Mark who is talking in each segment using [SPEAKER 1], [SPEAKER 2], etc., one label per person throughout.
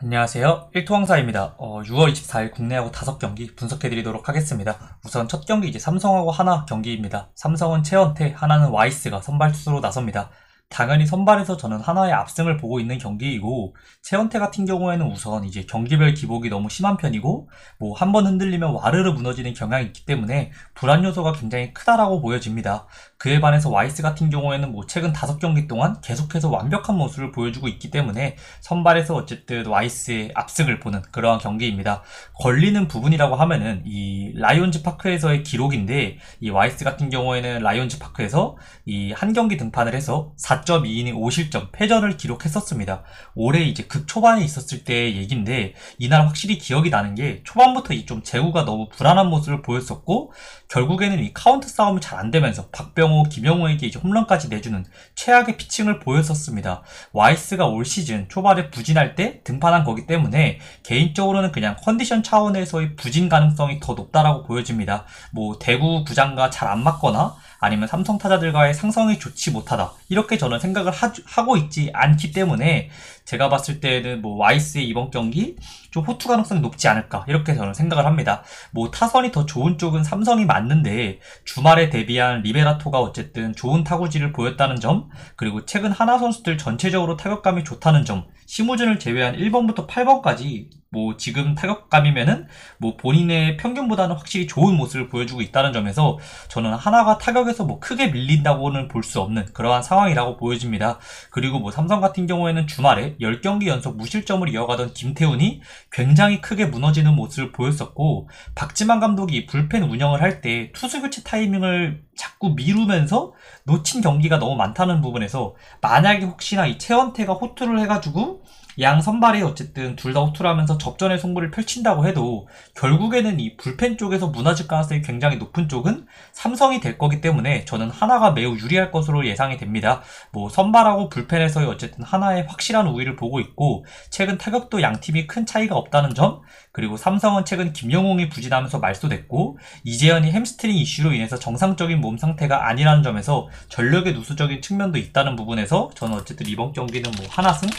[SPEAKER 1] 안녕하세요. 일토왕사입니다. 6월 24일 국내야구 5경기 분석해드리도록 하겠습니다. 우선 첫 경기 이제 삼성하고 하나 경기입니다. 삼성은 최원태, 하나는 와이스가 선발 투수로 나섭니다. 당연히 선발에서 저는 하나의 압승을 보고 있는 경기이고, 최원태 같은 경우에는 우선 이제 경기별 기복이 너무 심한 편이고, 뭐 한 번 흔들리면 와르르 무너지는 경향이 있기 때문에 불안 요소가 굉장히 크다라고 보여집니다. 그에 반해서 와이스 같은 경우에는 뭐 최근 5경기 동안 계속해서 완벽한 모습을 보여주고 있기 때문에 선발에서 어쨌든 와이스의 압승을 보는 그러한 경기입니다. 걸리는 부분이라고 하면은 이 라이온즈 파크에서의 기록인데, 이 와이스 같은 경우에는 라이온즈 파크에서 이 한 경기 등판을 해서 4.2이닝 5실점 패전을 기록했었습니다. 올해 이제 극초반에 있었을 때의 얘기인데, 이날 확실히 기억이 나는 게 초반부터 이 좀 제구가 너무 불안한 모습을 보였었고, 결국에는 이 카운트 싸움이 잘 안 되면서 박병호, 김영호에게 이제 홈런까지 내주는 최악의 피칭을 보였었습니다. 와이스가 올 시즌 초반에 부진할 때 등판한 거기 때문에 개인적으로는 그냥 컨디션 차원에서의 부진 가능성이 더 높다라고 보여집니다. 뭐 대구 구장과 잘 안 맞거나 아니면 삼성 타자들과의 상성이 좋지 못하다, 이렇게 저는 생각을 하고 있지 않기 때문에 제가 봤을 때는 뭐 와이스의 이번 경기 좀 호투 가능성이 높지 않을까, 이렇게 저는 생각을 합니다. 뭐 타선이 더 좋은 쪽은 삼성이 맞는데, 주말에 데뷔한 리베라토가 어쨌든 좋은 타구질을 보였다는 점, 그리고 최근 하나 선수들 전체적으로 타격감이 좋다는 점, 심우준을 제외한 1번부터 8번까지 뭐 지금 타격감이면은 뭐 본인의 평균보다는 확실히 좋은 모습을 보여주고 있다는 점에서 저는 하나가 타격에서 뭐 크게 밀린다고는 볼 수 없는 그러한 상황이라고 보여집니다. 그리고 뭐 삼성 같은 경우에는 주말에 10경기 연속 무실점을 이어가던 김태훈이 굉장히 크게 무너지는 모습을 보였었고, 박지만 감독이 불펜 운영을 할 때 투수 교체 타이밍을 자꾸 미루면서 놓친 경기가 너무 많다는 부분에서, 만약에 혹시나 이 최원태가 호투를 해가지고 양 선발이 어쨌든 둘 다 호투를 하면서 접전의 승부를 펼친다고 해도 결국에는 이 불펜 쪽에서 무너질 가능성이 굉장히 높은 쪽은 삼성이 될 거기 때문에 저는 하나가 매우 유리할 것으로 예상이 됩니다. 뭐 선발하고 불펜에서의 어쨌든 하나의 확실한 우위를 보고 있고, 최근 타격도 양 팀이 큰 차이가 없다는 점, 그리고 삼성은 최근 김영웅이 부진하면서 말소됐고, 이재현이 햄스트링 이슈로 인해서 정상적인 몸 상태가 아니라는 점에서 전력의 누수적인 측면도 있다는 부분에서 저는 어쨌든 이번 경기는 뭐 하나승,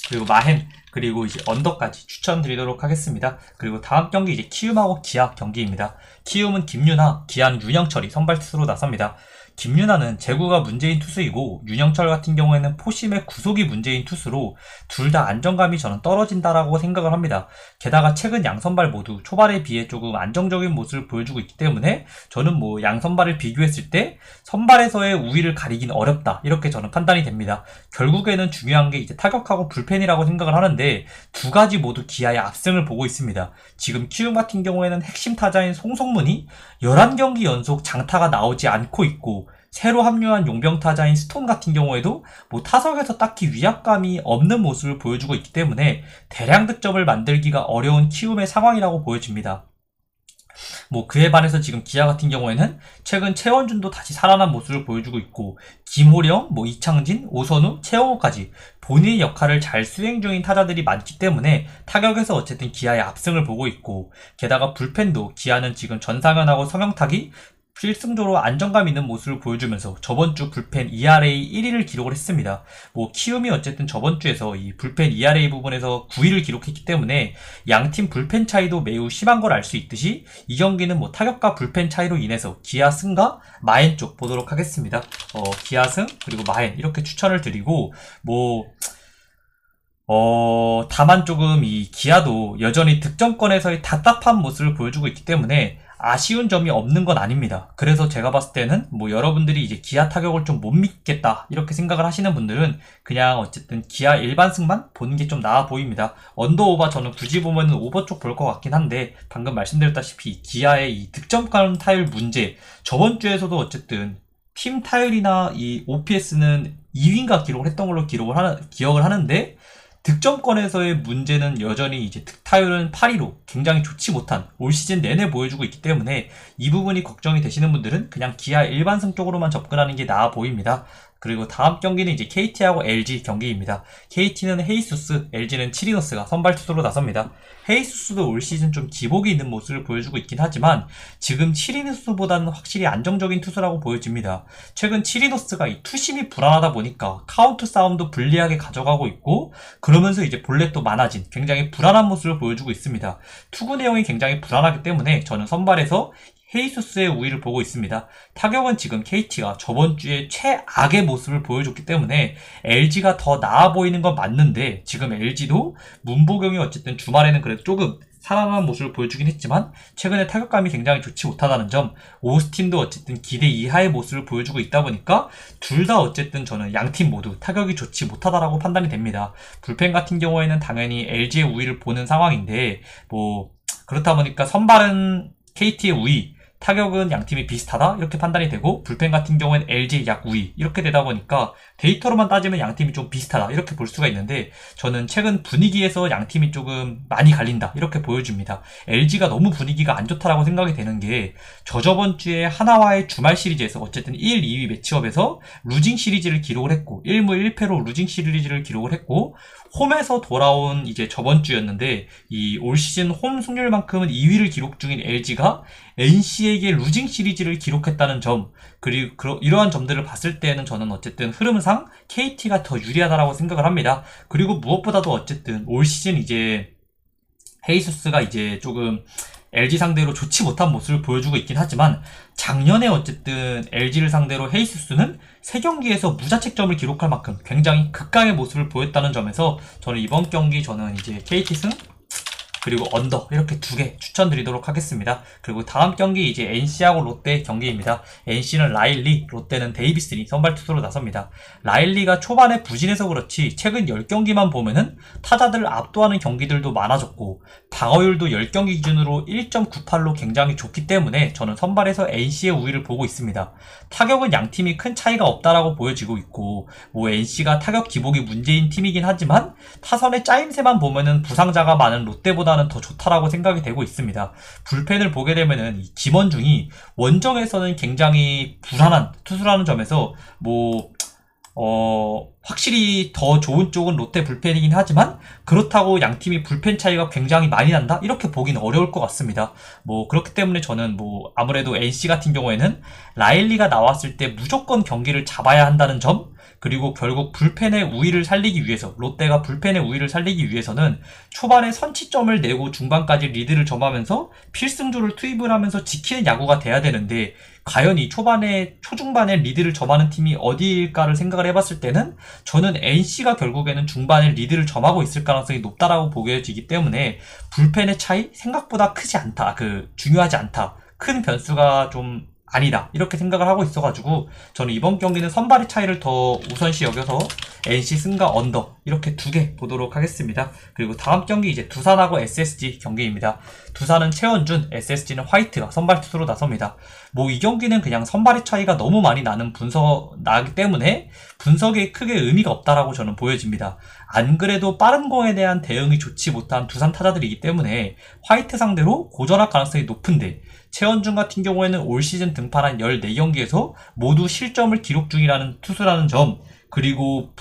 [SPEAKER 1] 그리고 마헨, 그리고 이제 언더까지 추천드리도록 하겠습니다. 그리고 다음 경기 이제 키움하고 기아 경기입니다. 키움은 김윤하, 기아는 윤영철이 선발 투수로 나섭니다. 김윤하는 제구가 문제인 투수이고, 윤영철 같은 경우에는 포심의 구속이 문제인 투수로 둘 다 안정감이 저는 떨어진다라고 생각을 합니다. 게다가 최근 양선발 모두 초반에 비해 조금 안정적인 모습을 보여주고 있기 때문에 저는 뭐 양선발을 비교했을 때 선발에서의 우위를 가리긴 어렵다, 이렇게 저는 판단이 됩니다. 결국에는 중요한 게 이제 타격하고 불펜이라고 생각을 하는데, 두 가지 모두 기아의 압승을 보고 있습니다. 지금 키움 같은 경우에는 핵심 타자인 송성문이 11경기 연속 장타가 나오지 않고 있고, 새로 합류한 용병 타자인 스톤 같은 경우에도 뭐 타석에서 딱히 위압감이 없는 모습을 보여주고 있기 때문에 대량 득점을 만들기가 어려운 키움의 상황이라고 보여집니다. 뭐 그에 반해서 지금 기아 같은 경우에는 최근 최원준도 다시 살아난 모습을 보여주고 있고, 김호령, 뭐 이창진, 오선우, 최영호까지 본인의 역할을 잘 수행 중인 타자들이 많기 때문에 타격에서 어쨌든 기아의 압승을 보고 있고, 게다가 불펜도 기아는 지금 전상현하고 성영탁이 필승조로 안정감 있는 모습을 보여주면서 저번주 불펜 ERA 1위를 기록을 했습니다. 뭐 키움이 어쨌든 저번주에서 이 불펜 ERA 부분에서 9위를 기록했기 때문에 양팀 불펜 차이도 매우 심한 걸 알 수 있듯이, 이 경기는 뭐 타격과 불펜 차이로 인해서 기아 승과 마엔 쪽 보도록 하겠습니다. 기아 승 그리고 마엔 이렇게 추천을 드리고, 뭐 다만 조금 이 기아도 여전히 득점권에서의 답답한 모습을 보여주고 있기 때문에 아쉬운 점이 없는 건 아닙니다. 그래서 제가 봤을 때는 뭐 여러분들이 이제 기아 타격을 좀 못 믿겠다, 이렇게 생각을 하시는 분들은 그냥 어쨌든 기아 일반승만 보는 게 좀 나아 보입니다. 언더 오버 저는 굳이 보면은 오버 쪽 볼 것 같긴 한데, 방금 말씀드렸다시피 기아의 이 득점권 타율 문제, 저번 주에서도 어쨌든 팀 타율이나 이 OPS는 2위인가 기록을 했던 걸로 기억을 하는데, 득점권에서의 문제는 여전히 이제 득타율은 8위로 굉장히 좋지 못한 올 시즌 내내 보여주고 있기 때문에 이 부분이 걱정이 되시는 분들은 그냥 기아 일반승 쪽으로만 접근하는 게 나아 보입니다. 그리고 다음 경기는 이제 KT하고 LG 경기입니다. KT는 헤이수스, LG는 치리노스가 선발 투수로 나섭니다. 헤이수스도 올 시즌 좀 기복이 있는 모습을 보여주고 있긴 하지만 지금 치리노스보다는 확실히 안정적인 투수라고 보여집니다. 최근 치리노스가 이 투심이 불안하다 보니까 카운트 싸움도 불리하게 가져가고 있고 그러면서 이제 볼넷도 많아진 굉장히 불안한 모습을 보여주고 있습니다. 투구 내용이 굉장히 불안하기 때문에 저는 선발에서 헤이수스의 우위를 보고 있습니다. 타격은 지금 KT가 저번 주에 최악의 모습을 보여줬기 때문에 LG가 더 나아 보이는 건 맞는데 지금 LG도 문보경이 어쨌든 주말에는 그래도 조금 살아난 모습을 보여주긴 했지만 최근에 타격감이 굉장히 좋지 못하다는 점, 오스틴도 어쨌든 기대 이하의 모습을 보여주고 있다 보니까 둘 다 어쨌든 저는 양팀 모두 타격이 좋지 못하다라고 판단이 됩니다. 불펜 같은 경우에는 당연히 LG의 우위를 보는 상황인데 그렇다 보니까 선발은 KT의 우위, 타격은 양팀이 비슷하다 이렇게 판단이 되고 불펜 같은 경우에는 LG 약 우위 이렇게 되다 보니까 데이터로만 따지면 양팀이 좀 비슷하다 이렇게 볼 수가 있는데 저는 최근 분위기에서 양팀이 조금 많이 갈린다 이렇게 보여줍니다. LG가 너무 분위기가 안 좋다라고 생각이 되는 게 저저번 주에 하나와의 주말 시리즈에서 어쨌든 1, 2위 매치업에서 루징 시리즈를 기록을 했고 1무 1패로 루징 시리즈를 기록을 했고 홈에서 돌아온 이제 저번 주였는데 이 올 시즌 홈 승률만큼은 2위를 기록 중인 LG가 NC에게 루징 시리즈를 기록했다는 점, 그리고 이러한 점들을 봤을 때는 저는 어쨌든 흐름상 KT가 더 유리하다라고 생각을 합니다. 그리고 무엇보다도 어쨌든 올 시즌 이제 헤이수스가 이제 조금 LG 상대로 좋지 못한 모습을 보여주고 있긴 하지만 작년에 어쨌든 LG를 상대로 헤이수스는 3경기에서 무자책점을 기록할 만큼 굉장히 극강의 모습을 보였다는 점에서 저는 이번 경기 저는 이제 KT 승 그리고 언더 이렇게 2개 추천드리도록 하겠습니다. 그리고 다음 경기 이제 NC하고 롯데 경기입니다. NC는 라일리, 롯데는 데이비슨이 선발 투수로 나섭니다. 라일리가 초반에 부진해서 그렇지 최근 10경기만 보면은 타자들을 압도하는 경기들도 많아졌고 방어율도 10경기 기준으로 1.98로 굉장히 좋기 때문에 저는 선발에서 NC의 우위를 보고 있습니다. 타격은 양팀이 큰 차이가 없다라고 보여지고 있고 NC가 타격 기복이 문제인 팀이긴 하지만 타선의 짜임새만 보면은 부상자가 많은 롯데보다는 더 좋다라고 생각이 되고 있습니다. 불펜을 보게 되면은 김원중이 원정에서는 굉장히 불안한 투수라는 점에서 확실히 더 좋은 쪽은 롯데 불펜이긴 하지만 그렇다고 양팀이 불펜 차이가 굉장히 많이 난다? 이렇게 보기는 어려울 것 같습니다. 그렇기 때문에 저는 아무래도 NC 같은 경우에는 라일리가 나왔을 때 무조건 경기를 잡아야 한다는 점, 그리고 결국 불펜의 우위를 살리기 위해서 롯데가 불펜의 우위를 살리기 위해서는 초반에 선취점을 내고 중반까지 리드를 점하면서 필승조를 투입을 하면서 지키는 야구가 돼야 되는데 과연 이 초중반에 리드를 점하는 팀이 어디일까를 생각을 해봤을 때는 저는 NC가 결국에는 중반에 리드를 점하고 있을 가능성이 높다라고 보여지기 때문에 불펜의 차이 생각보다 크지 않다, 중요하지 않다, 큰 변수가 좀 아니다 이렇게 생각을 하고 있어가지고 저는 이번 경기는 선발의 차이를 더 우선시 여겨서 NC 승과 언더 이렇게 2개 보도록 하겠습니다. 그리고 다음 경기 이제 두산하고 SSG 경기입니다. 두산은 최원준, SSG는 화이트가 선발 투수로 나섭니다. 이 경기는 그냥 선발의 차이가 너무 많이 나기 때문에 분석에 크게 의미가 없다라고 저는 보여집니다. 안 그래도 빠른 공에 대한 대응이 좋지 못한 두산 타자들이기 때문에 화이트 상대로 고전할 가능성이 높은데 최원준 같은 경우에는 올 시즌 등판한 14경기에서 모두 실점을 기록 중이라는 투수라는 점, 그리고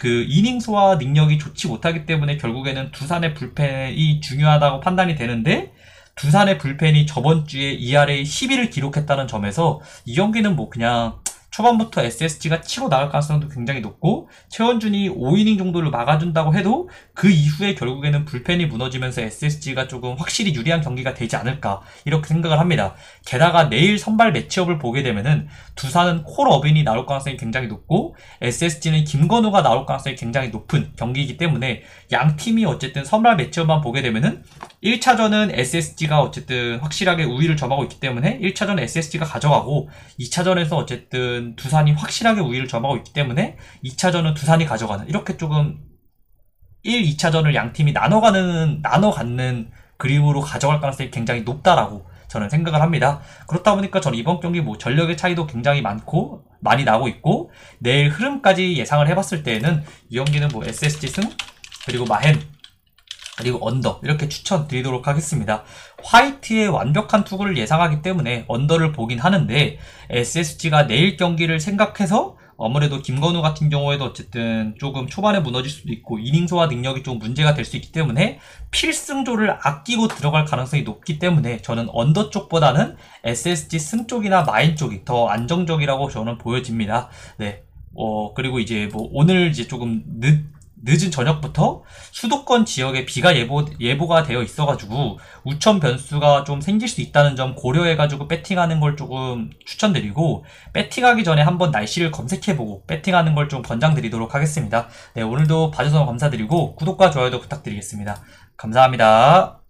[SPEAKER 1] 이닝 소화 능력이 좋지 못하기 때문에 결국에는 두산의 불펜이 중요하다고 판단이 되는데 두산의 불펜이 저번 주에 ERA 11을 기록했다는 점에서 이 경기는 그냥 초반부터 SSG가 치고 나갈 가능성도 굉장히 높고 최원준이 5이닝 정도를 막아준다고 해도 그 이후에 결국에는 불펜이 무너지면서 SSG가 조금 확실히 유리한 경기가 되지 않을까 이렇게 생각을 합니다. 게다가 내일 선발 매치업을 보게 되면은 두산은 콜어빈이 나올 가능성이 굉장히 높고 SSG는 김건우가 나올 가능성이 굉장히 높은 경기이기 때문에 양 팀이 어쨌든 선발 매치업만 보게 되면은 1차전은 SSG가 어쨌든 확실하게 우위를 점하고 있기 때문에 1차전 SSG가 가져가고 2차전에서 어쨌든 두산이 확실하게 우위를 점하고 있기 때문에 2차전은 두산이 가져가는 이렇게 조금 1, 2차전을 양 팀이 나눠 갖는 그림으로 가져갈 가능성이 굉장히 높다라고 저는 생각을 합니다. 그렇다 보니까 저는 이번 경기 전력의 차이도 굉장히 많이 나고 있고 내일 흐름까지 예상을 해봤을 때에는 이 경기는 SSG 승 그리고 마헨 그리고 언더 이렇게 추천드리도록 하겠습니다. 화이트의 완벽한 투구를 예상하기 때문에 언더를 보긴 하는데 SSG가 내일 경기를 생각해서 아무래도 김건우 같은 경우에도 어쨌든 조금 초반에 무너질 수도 있고 이닝 소화 능력이 좀 문제가 될 수 있기 때문에 필승조를 아끼고 들어갈 가능성이 높기 때문에 저는 언더 쪽보다는 SSG 승 쪽이나 마인 쪽이 더 안정적이라고 저는 보여집니다. 네. 그리고 이제 뭐 오늘 이제 조금 늦은 저녁부터 수도권 지역에 비가 예보가 되어 있어가지고 우천 변수가 좀 생길 수 있다는 점 고려해가지고 배팅하는 걸 조금 추천드리고, 배팅하기 전에 한번 날씨를 검색해보고 배팅하는 걸 좀 권장드리도록 하겠습니다. 네, 오늘도 봐주셔서 감사드리고 구독과 좋아요도 부탁드리겠습니다. 감사합니다.